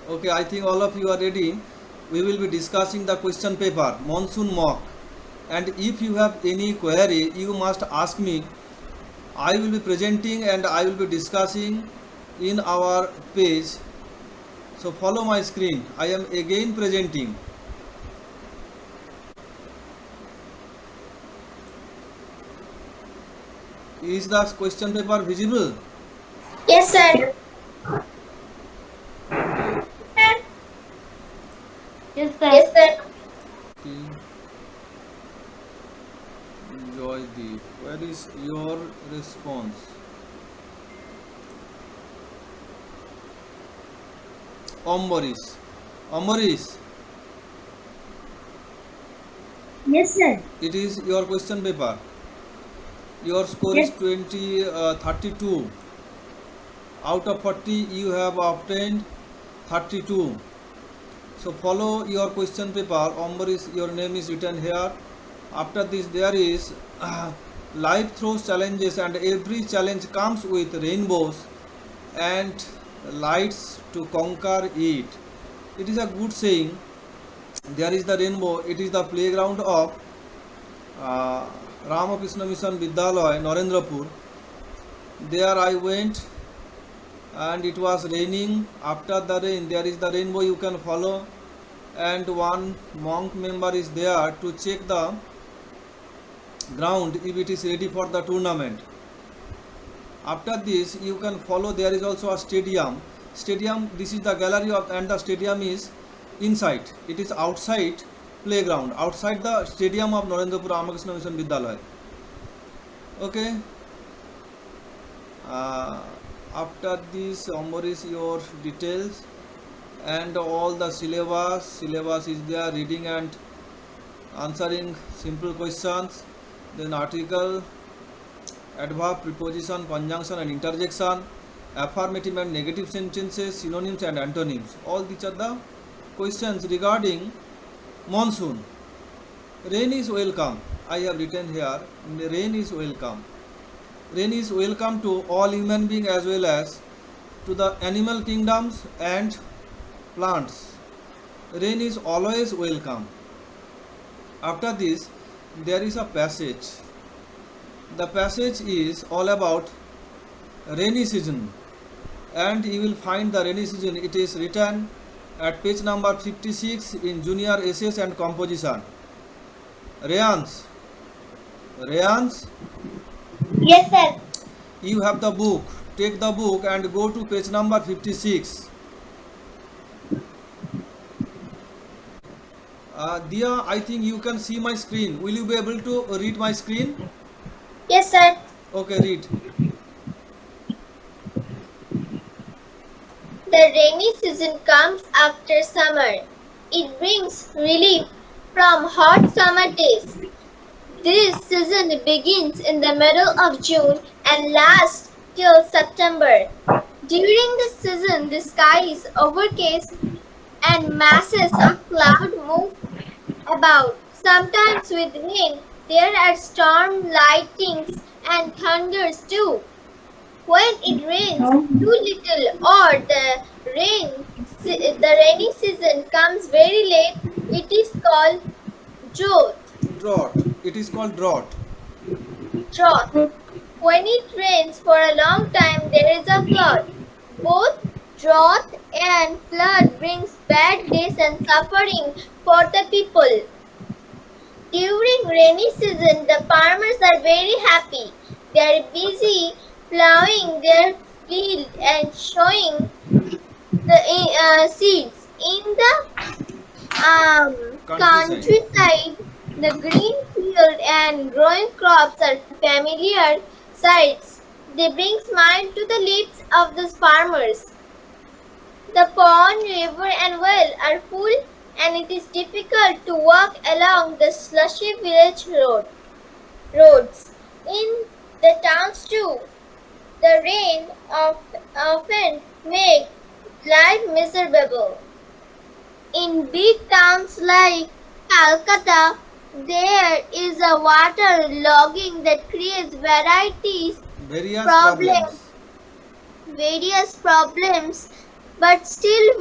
Okay, I think all of you are ready. We will be discussing the question paper, Monsoon Mock. And if you have any query, you must ask me. I will be presenting and I will be discussing in our page. So follow my screen. I am again presenting. Is the question paper visible? Yes, sir. Okay. Yes, sir. Yes, sir. Joydeep, where is your response? Ambaris. Ambaris, Yes, sir. it is your question paper. Your score is Yes. 32. Out of 40, you have obtained 32. So follow your question paper. Ambaris, your name is written here. After this, there is life throws challenges, and every challenge comes with rainbows and lights to conquer it. It is a good saying. There is the rainbow. It is the playground of uh, Ramakrishna Mission Vidyalaya, Narendrapur. There I went and it was raining. After the rain, there is the rainbow you can follow, and one monk member is there to check the ground if it is ready for the tournament. After this, you can follow. There is also a stadium. Stadium. This is the gallery of, and the stadium is inside. It is outside playground, outside the stadium of Narendrapur Ramakrishna Mission Vidyalaya. Okay. Uh, After this, Ambaris, your details and all the syllabus. Syllabus is there. Reading and answering simple questions. Then article, adverb, preposition, conjunction and interjection, affirmative and negative sentences, synonyms and antonyms. All these are the questions regarding monsoon. Rain is welcome. I have written here, rain is welcome. Rain is welcome to all human beings as well as to the animal kingdoms and plants. Rain is always welcome. After this, there is a passage. The passage is all about rainy season, and you will find the rainy season. It is written at page number 56 in junior essays and composition. Rayans, Rayans, Yes, sir. you have the book. Take the book and go to page number 56. Dia, I think you can see my screen. Will you be able to read my screen? Yes, sir. Okay, read. The rainy season comes after summer. It brings relief from hot summer days. This season begins in the middle of June and lasts till September. During this season, the sky is overcast and masses of cloud move about. Sometimes with rain, there are storm lightnings and thunders too. When it rains too little or the rainy season comes very late, it is called drought. Drought. It is called drought. Drought. When it rains for a long time, there is a flood. Both drought and flood brings bad days and suffering for the people. During rainy season, the farmers are very happy. They are busy plowing their field and sowing the seeds. In the Countryside. countryside, the green field and growing crops are familiar sights. They bring smile to the lips of the farmers. The pond, river, and well are full, and it is difficult to walk along the slushy village roads. In the towns too, the rain often makes life miserable. In big towns like Calcutta, there is a water logging that creates Various problems, problems. various problems, but still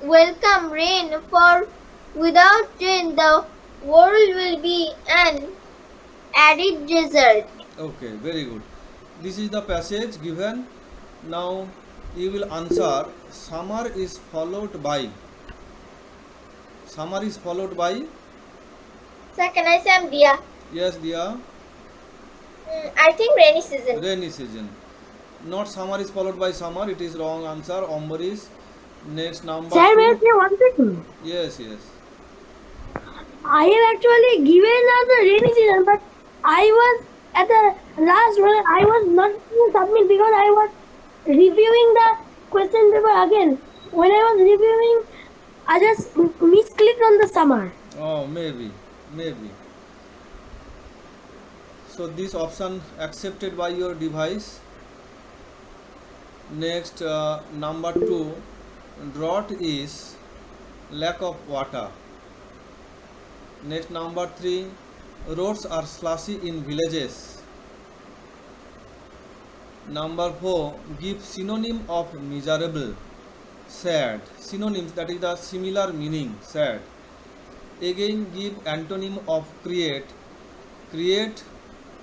welcome rain, for without rain the world will be an arid desert. Okay, very good. This is the passage given. Now you will answer. Summer is followed by. Sir, can I say I'm Dia? Yes, Dia. I think rainy season. Rainy season. Not summer is followed by summer. It is wrong answer. Omber is next number Sir, may I two. say one thing? Yes, yes. I have actually given us the rainy season, but I was at the last one. I was not able to submit because I was reviewing the question paper again. When I was reviewing, I just misclicked on the summer. Oh, maybe, maybe. So this option accepted by your device. Next, number two, drought is lack of water. Next, number three, roads are slushy in villages. Number four, give synonym of miserable, sad. Synonyms, that is the similar meaning, sad. Again, give antonym of create. Create,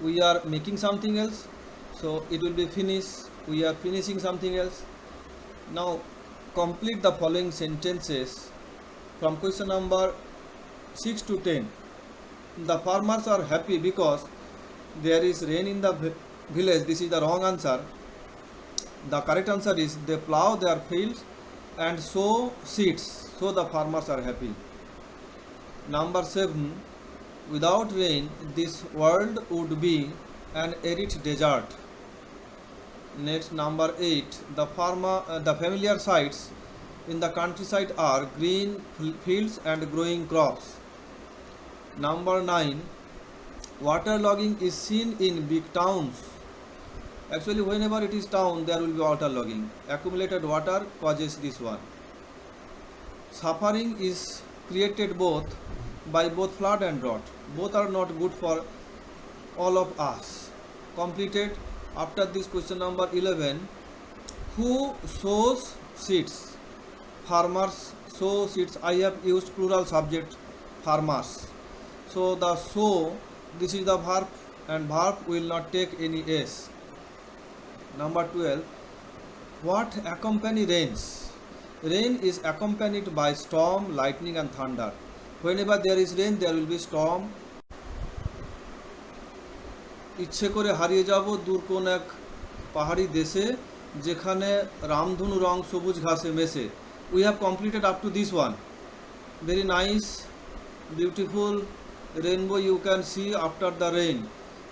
we are making something else, so it will be finish, we are finishing something else. Now complete the following sentences from question number 6 to 10. The farmers are happy because there is rain in the village. This is the wrong answer. The correct answer is they plow their fields and sow seeds, so the farmers are happy. Number 7, without rain this world would be an arid desert. Next, number 8, the familiar sights in the countryside are green fields and growing crops. Number 9, waterlogging is seen in big towns. Actually, whenever it is town, there will be waterlogging. Accumulated water causes this one. Suffering is created by both flood and drought. Both are not good for all of us. Completed. After this, question number 11, who sows seeds? Farmers sow seeds. I have used plural subject, farmers. So the sow, this is the verb, and verb will not take any s. Number 12, what accompany rains? Rain is accompanied by storm, lightning and thunder. Whenever there is rain, there will be storm. ইচ্ছে করে হারিয়ে যাব দূর কোন এক পাহাড়ি দেশে যেখানে রামধনু রং সবুজ ঘাসে মেশে. We have completed up to this one. Very nice, beautiful rainbow you can see after the rain.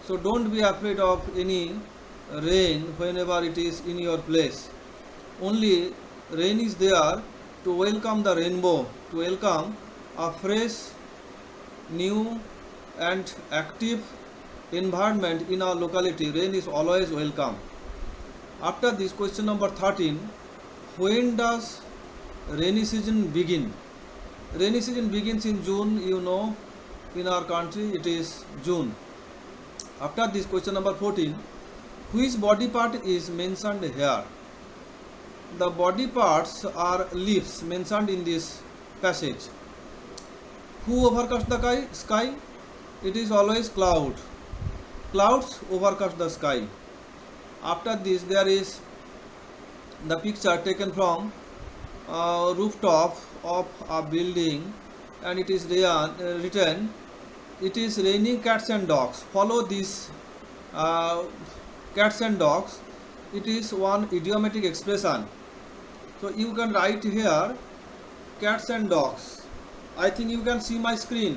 So don't be afraid of any rain whenever it is in your place. Only rain is there to welcome the rainbow, to welcome a fresh, new and active environment in our locality. Rain is always welcome. After this, question number 13, when does rainy season begin? Rainy season begins in June, you know, in our country it is June. After this, question number 14, which body part is mentioned here? The body parts are leaves mentioned in this passage. Who overcast the sky? It is always cloud. Clouds overcast the sky. After this, there is the picture taken from rooftop of a building, and it is written, it is raining cats and dogs. Follow this cats and dogs. It is one idiomatic expression. So you can write here cats and dogs. I think you can see my screen.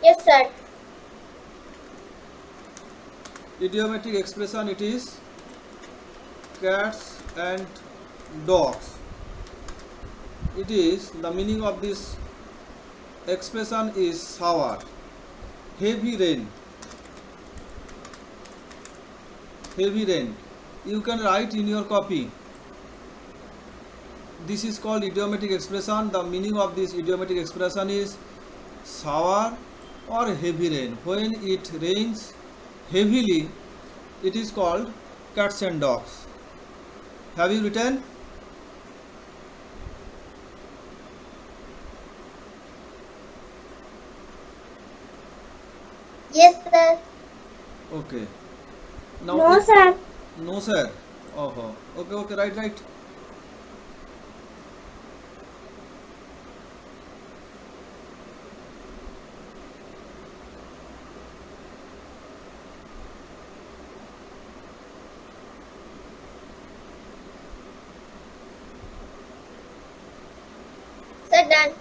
Yes, sir. Idiomatic expression, it is cats and dogs. It is, the meaning of this expression is shower, heavy rain. Heavy rain. You can write in your copy. This is called idiomatic expression. The meaning of this idiomatic expression is shower or heavy rain. When it rains heavily, it is called cats and dogs. Have you written? sir. Okay. Now No, sir. no sir. Oh. Okay, right. Sir, done.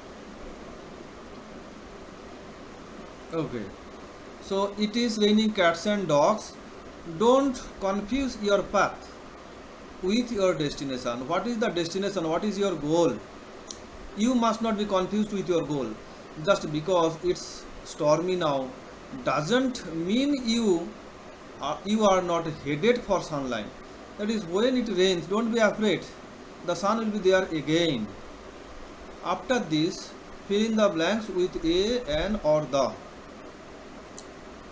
Okay. So it is raining cats and dogs. Don't confuse your path with your destination. What is the destination? What is your goal? You must not be confused with your goal. Just because it's stormy now doesn't mean you are not headed for sunlight. That is, when it rains, don't be afraid. The sun will be there again. After this, fill in the blanks with a, an, or the.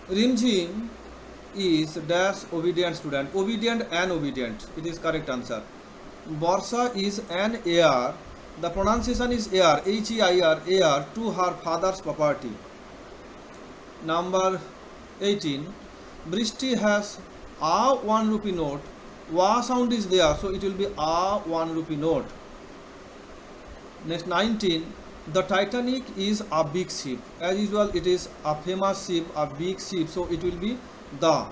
Rimjim is dash obedient student. Obedient and obedient. It is correct answer. Borsa is an heir. The pronunciation is heir. H-E-I-R, heir to her father's property. Number 18. Brishti has a 1 rupee note. Wa sound is there, so it will be a 1 rupee note. Next 19. The Titanic is a big ship. As usual, it is a famous ship, a big ship, so it will be the.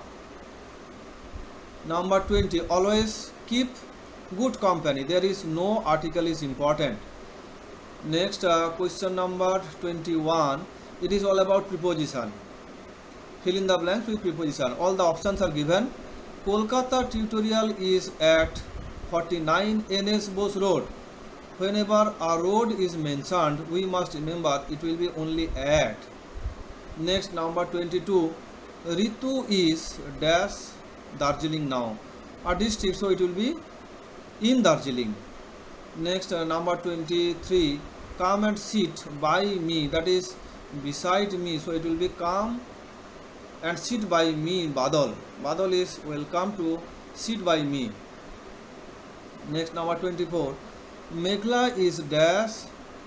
Number 20. Always keep good company. There is no article is important. Next question number 21. It is all about preposition. Fill in the blanks with preposition. All the options are given. Kolkata tutorial is at 49 NS Bose Road. Whenever a road is mentioned, we must remember it will be only at. Next, number 22. Ritu is dash Darjeeling now. A district, so it will be in Darjeeling. Next, number 23. Come and sit by me, that is beside me, so it will be come and sit by me, Badal. Badal is welcome to sit by me. Next, number 24. Meghla is dash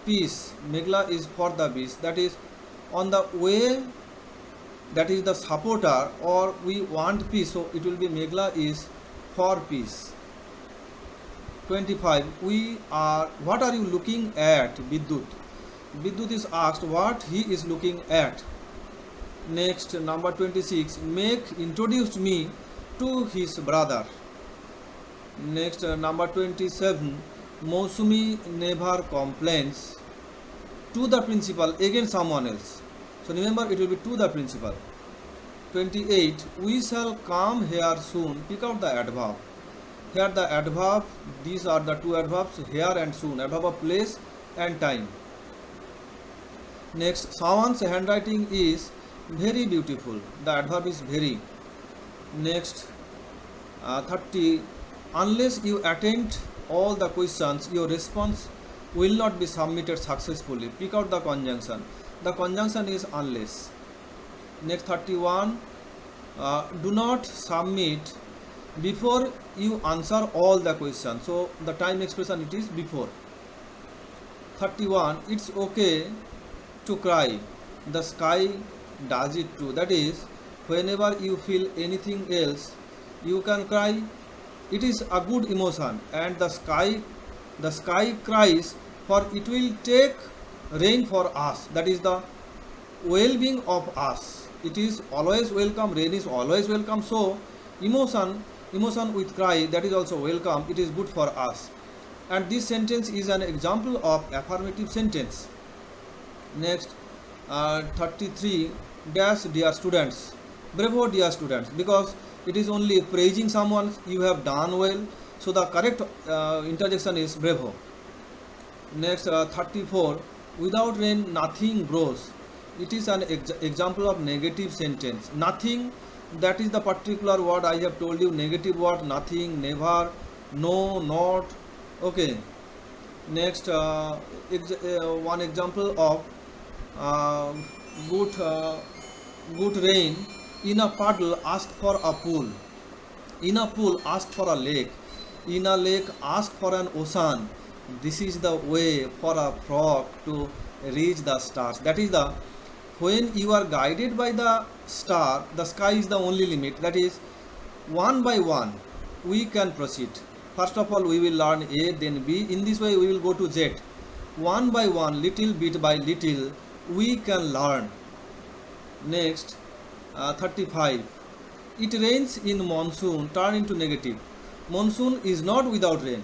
peace. Meghla is for the beach, that is on the way, that is the supporter, or we want peace, so it will be Meghla is for peace. 25. What are you looking at, Bidyut? Bidyut is asked what he is looking at. Next, number 26. Make introduced me to his brother. Next, number 27. Mousumi never complains to the principal against someone else. So remember, it will be to the principal. 28. We shall come here soon. Pick out the adverb. Here the adverb, these are the two adverbs, here and soon. Adverb of place and time. Next, someone's handwriting is very beautiful. The adverb is very. Next, 30. Unless you attend all the questions, your response will not be submitted successfully. Pick out the conjunction. The conjunction is unless. Next, 31. Do not submit before you answer all the questions. So the time expression, it is before. 31. It's okay to cry. The sky does it too. That is, whenever you feel anything else, you can cry. It is a good emotion, and the sky cries, for it will take rain for us. That is the well-being of us. It is always welcome. Rain is always welcome. So emotion with cry, that is also welcome. It is good for us. And this sentence is an example of affirmative sentence. Next, 33. Dash dear students. Bravo dear students, because it is only praising someone, you have done well. So the correct interjection is bravo. Next, 34. Without rain, nothing grows. It is an example of negative sentence. Nothing, that is the particular word I have told you. Negative word, nothing, never, no, not. Okay. Next, one example of good rain. In a puddle, ask for a pool. In a pool, ask for a lake. In a lake, ask for an ocean. This is the way for a frog to reach the stars. That is the when you are guided by the star, the sky is the only limit. That is, one by one, we can proceed. First of all, we will learn A, then B. In this way, we will go to Z. One by one, little bit by little, we can learn. Next, 35. It rains in monsoon, turn into negative. Monsoon is not without rain.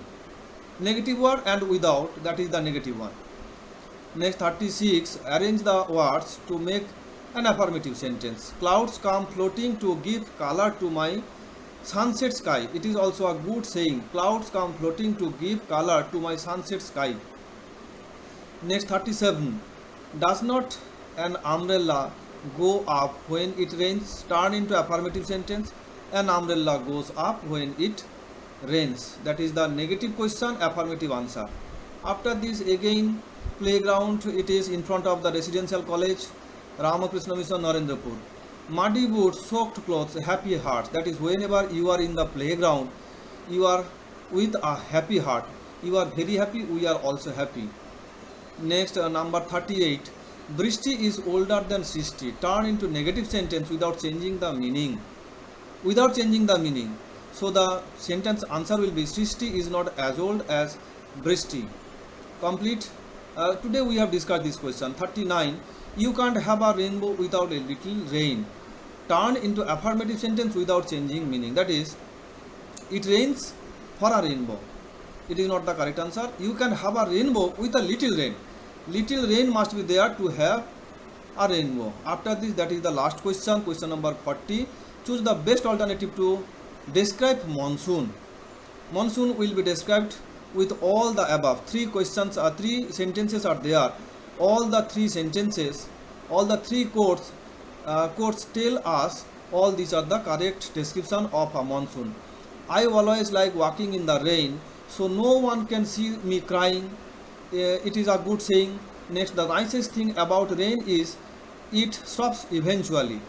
Negative word and without, that is the negative one. Next, 36. Arrange the words to make an affirmative sentence. Clouds come floating to give color to my sunset sky. It is also a good saying. Clouds come floating to give color to my sunset sky. Next, 37. Does not an umbrella go up when it rains? Turn into affirmative sentence. An umbrella goes up when it rains. That is the negative question, affirmative answer. After this, again playground. It is in front of the residential college, Ramakrishna Mission, Narendrapur. Muddy boots, soaked clothes, happy hearts. That is, whenever you are in the playground, you are with a happy heart. You are very happy, we are also happy. Next, number 38. Brishti is older than Srishti. Turn into negative sentence without changing the meaning. Without changing the meaning. So the sentence answer will be Srishti is not as old as Brishti. Complete. Today we have discussed this question. 39. You can't have a rainbow without a little rain. Turn into affirmative sentence without changing meaning. That is, it rains for a rainbow. It is not the correct answer. You can have a rainbow with a little rain. Little rain must be there to have a rainbow. After this, that is the last question, question number 40. Choose the best alternative to describe monsoon. Monsoon will be described with all the above. Three sentences are there. All the three sentences, all the three quotes tell us all these are the correct description of a monsoon. I always like walking in the rain, so no one can see me crying. It is a good saying. Next, the nicest thing about rain is it stops eventually.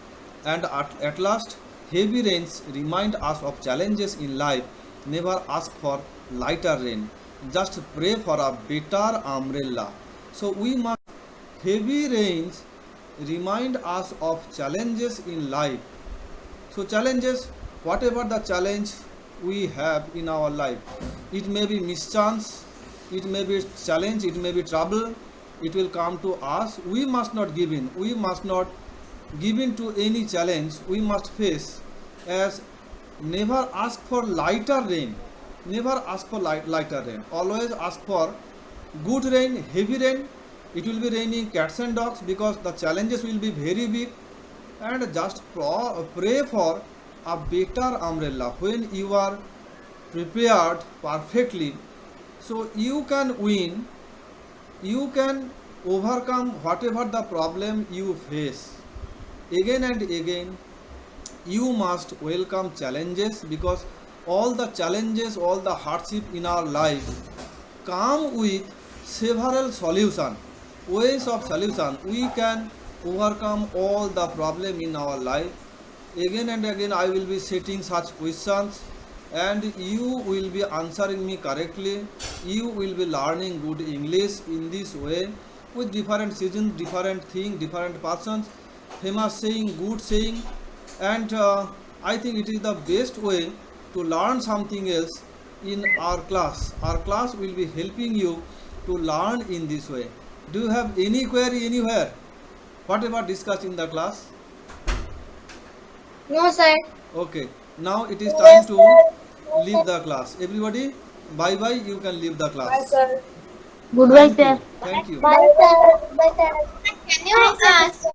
And at last, heavy rains remind us of challenges in life. Never ask for lighter rain. Just pray for a better umbrella. So we must. Heavy rains remind us of challenges in life. So challenges, whatever the challenge we have in our life, it may be mischance, it may be challenge, it may be trouble, it will come to us. We must not give in. We must not give in to any challenge. We must face as never ask for lighter rain. Never ask for lighter rain. Always ask for good rain, heavy rain. It will be raining cats and dogs because the challenges will be very big. And just pray for a better umbrella. When you are prepared perfectly, so you can win, you can overcome whatever the problem you face. Again and again, you must welcome challenges because all the challenges, all the hardship in our life come with several solutions, ways of solution. We can overcome all the problem in our life. Again and again I will be setting such questions and you will be answering me correctly. You will be learning good English in this way with different seasons, different thing, different persons, famous saying, good saying, and I think it is the best way to learn something else in our class. Our class will be helping you to learn in this way. Do you have any query anywhere? Whatever discussed in the class? No, sir. Okay. Now it is time to leave the class. Everybody, bye bye. You can leave the class. Bye, sir. Thank you. Thank you. Bye, sir. Bye, sir. Can you ask